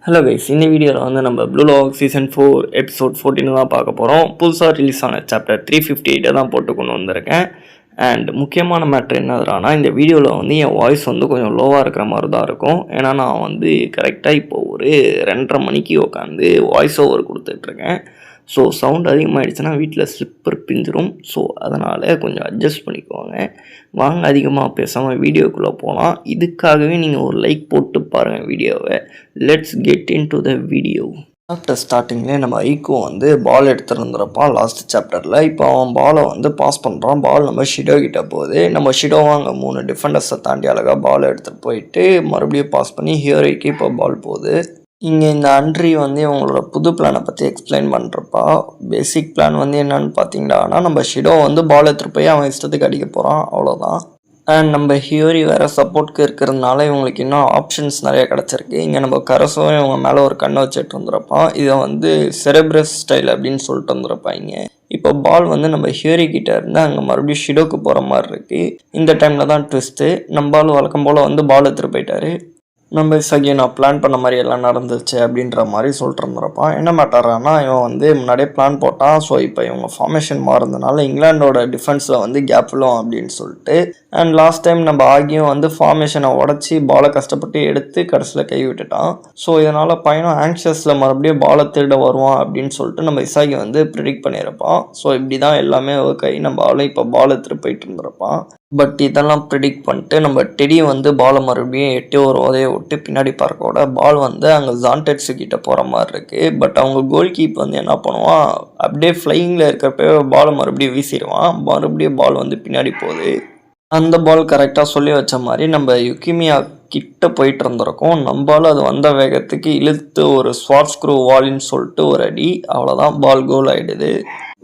Hello guys, இந்த வீடியோவில் வந்து நம்ம ப்ளூ லாக் சீசன் 4 எபிசோட் 14 தான் பார்க்க போகிறோம். புதுசாக ரிலீஸ் ஆன சாப்டர் 358 தான் போட்டு கொண்டு வந்திருக்கேன். அண்ட் முக்கியமான மேட்ரு என்னதுனா, இந்த வீடியோவில் வந்து என் வாய்ஸ் வந்து கொஞ்சம் லோவாக இருக்கிற மாதிரி தான் இருக்கும். ஏன்னா நான் வந்து கரெக்டாக இப்போ ஒரு 2:30 மணிக்கு உட்காந்து வாய்ஸ் ஓவர் கொடுத்துட்ருக்கேன். ஸோ சவுண்ட் அதிகமாகிடுச்சுன்னா வீட்டில் ஸ்லிப்பர் பிஞ்சிரும். ஸோ அதனால் கொஞ்சம் அட்ஜஸ்ட் பண்ணிக்கோங்க. வாங்க அதிகமாக பேசாமல் வீடியோக்குள்ளே போகலாம். இதுக்காகவே நீங்கள் ஒரு லைக் போட்டு பாருங்கள் வீடியோவை. Let's get in to the video. Chapter ஸ்டார்டிங்லேயே நம்ம ஐக்கோ வந்து பால் எடுத்துருந்துருப்பான் லாஸ்ட் சாப்டரில். இப்போ அவன் பாலை வந்து பாஸ் பண்ணுறான். பால் நம்ம ஷிடோ கிட்ட போகுது. நம்ம ஷிடோவை அங்கே 3 டிஃபெண்டர்ஸை தாண்டி அழகாக பால் எடுத்துகிட்டு போயிட்டு மறுபடியும் பாஸ் பண்ணி ஹியோரிக்கு இப்போ பால் போகுது. இங்கே இந்த அண்ட்ரி வந்து இவங்களோட புது பிளானை பற்றி எக்ஸ்பிளைன் பண்ணுறப்பா. பேசிக் பிளான் வந்து என்னன்னு பார்த்தீங்கன்னா, நம்ம ஷிடோ வந்து பால் எடுத்துகிட்டு போய் அவன் இஷ்டத்துக்கு அடிக்க போகிறான், அவ்வளோதான். அண்ட் நம்ம ஹியோரி வேறு சப்போர்ட்க்கு இருக்கிறதுனால இவங்களுக்கு இன்னும் ஆப்ஷன்ஸ் நிறைய கிடச்சிருக்கு. இங்கே நம்ம கரசும் இவங்க மேலே ஒரு கண்ணை வச்சுட்டு வந்துருப்பான். இதை வந்து செரெப்ரஸ் ஸ்டைல் அப்படின்னு சொல்லிட்டு வந்துருப்பாங்க. இப்போ பால் வந்து நம்ம ஹியோரி கிட்ட இருந்து அங்கே மறுபடியும் ஷிடோக்கு போகிற மாதிரி இருக்குது. இந்த டைமில் தான் ட்விஸ்ட்டு. நம்ம பால் வழக்கம் போல் வந்து பால் எடுத்துகிட்டு போயிட்டாரு. நம்ம சகி நான் பிளான் பண்ண மாதிரி எல்லாம் நடந்துச்சு அப்படின்ற மாதிரி சொல்லிட்டு இருந்திருப்பான். என்ன மேட்டர்னா, இவன் வந்து முன்னாடியே பிளான் போட்டான். ஸோ இப்போ இவங்க ஃபார்மேஷன் மாறுறதுனால இங்கிலாண்டோட டிஃபென்ஸில் வந்து கேப் விழும் அப்படின்னு சொல்லிட்டு. அண்ட் லாஸ்ட் டைம் நம்ம ஆகியும் வந்து ஃபார்மேஷனை உடச்சி பாலை கஷ்டப்பட்டு எடுத்து கடைசியில் கை விட்டுட்டான். ஸோ இதனால் பையனும் ஆங்ஷியஸில் மறுபடியும் பாலை திருட வருவான் அப்படின்னு சொல்லிட்டு நம்ம இசாகி வந்து ப்ரிடிக்ட் பண்ணியிருப்பான். ஸோ இப்படி தான் எல்லாமே கை நம்ம ஆளை இப்போ பால் எடுத்துகிட்டு போயிட்டு இருந்திருப்பான். பட் இதெல்லாம் ப்ரிடிக்ட் பண்ணிட்டு நம்ம டெடி வந்து பாலை மறுபடியும் 8 ஒரு உதையை விட்டு பின்னாடி பார்க்கோட பால் வந்து அங்கே ஜான்டெட்ஸு கிட்ட போகிற மாதிரி இருக்குது. பட் அவங்க கோல் கீப் வந்து என்ன பண்ணுவான், அப்படியே ஃப்ளையிங்கில் இருக்கிறப்ப பாலை மறுபடியும் வீசிடுவான். மறுபடியும் பால் வந்து பின்னாடி போகுது. அந்த பால் கரெக்டாக சொல்லி வச்ச மாதிரி நம்ம யுகிமியா கிட்ட போயிட்டு இருந்திருக்கோம். நம்மளால் அது வந்த வேகத்துக்கு இழுத்து ஒரு ஸ்வாட் ஸ்க்ரூ வாலின்னு சொல்லிட்டு ஒரு அடி, அவ்வளோதான், பால் கோல் ஆகிடுது.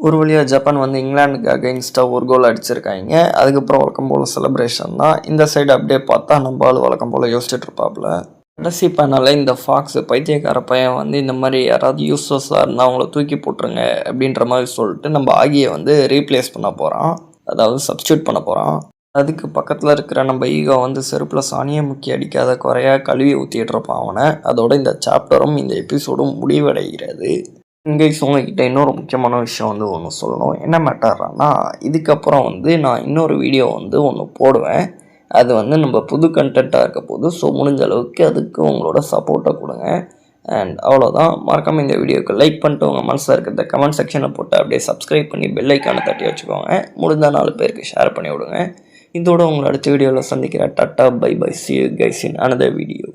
ஒரு வழியாக ஜப்பான் வந்து இங்கிலாந்துக்கு அகைன்ஸ்டாக ஒரு கோல் அடிச்சிருக்காங்க. அதுக்கப்புறம் வழக்கம் போல் செலிப்ரேஷன் தான். இந்த சைடு அப்படியே பார்த்தா நம்ம ஆள் வழக்கம் போல் யோசிச்சுட்டு இருப்பாப்புல. கடைசி பேனலில் இந்த ஃபாக்ஸு பைத்தியக்கார பையன் வந்து இந்த மாதிரி யாராவது யூஸ்லெஸ்ஸாக இருந்தால் அவங்கள தூக்கி போட்டுருங்க அப்படின்ற மாதிரி சொல்லிட்டு நம்ம ஆகியை வந்து ரீப்ளேஸ் பண்ண போகிறான், அதாவது சப்ஸ்டியூட் பண்ண போகிறான். அதுக்கு பக்கத்தில் இருக்கிற நம்ம ஈகோ வந்து செருப்பில் சாணியை முக்கி அடிக்காத குறையாக கழுவி ஊற்றிட்டு இருப்பான் அவனை. அதோட இந்த சாப்டரும் இந்த எபிசோடும் முடிவடைகிறது. இங்கே உங்ககிட்ட இன்னொரு முக்கியமான விஷயம் வந்து ஒன்று சொல்லணும். என்ன மேட்டர்னா, இதுக்கப்புறம் வந்து நான் இன்னொரு வீடியோ வந்து ஒன்று போடுவேன். அது வந்து நம்ம புது கண்டென்ட்டாக இருக்க போது. ஸோ முடிஞ்ச அளவுக்கு அதுக்கு உங்களோட சப்போர்ட்டை கொடுங்க. அண்ட் அவ்வளோதான். மறக்காமல் இந்த வீடியோக்கு லைக் பண்ணிட்டு உங்கள் மனசில் இருக்கிறத கமெண்ட் செக்ஷனில் போட்டு அப்படியே சப்ஸ்கிரைப் பண்ணி பெல் ஐக்கானை தட்டி வச்சுக்கோங்க. முடிஞ்சால் 4 பேருக்கு ஷேர் பண்ணி விடுங்க. இதோட உங்களை அடுத்த வீடியோவில் சந்திக்கிற tata bye bye, see you guys in another video.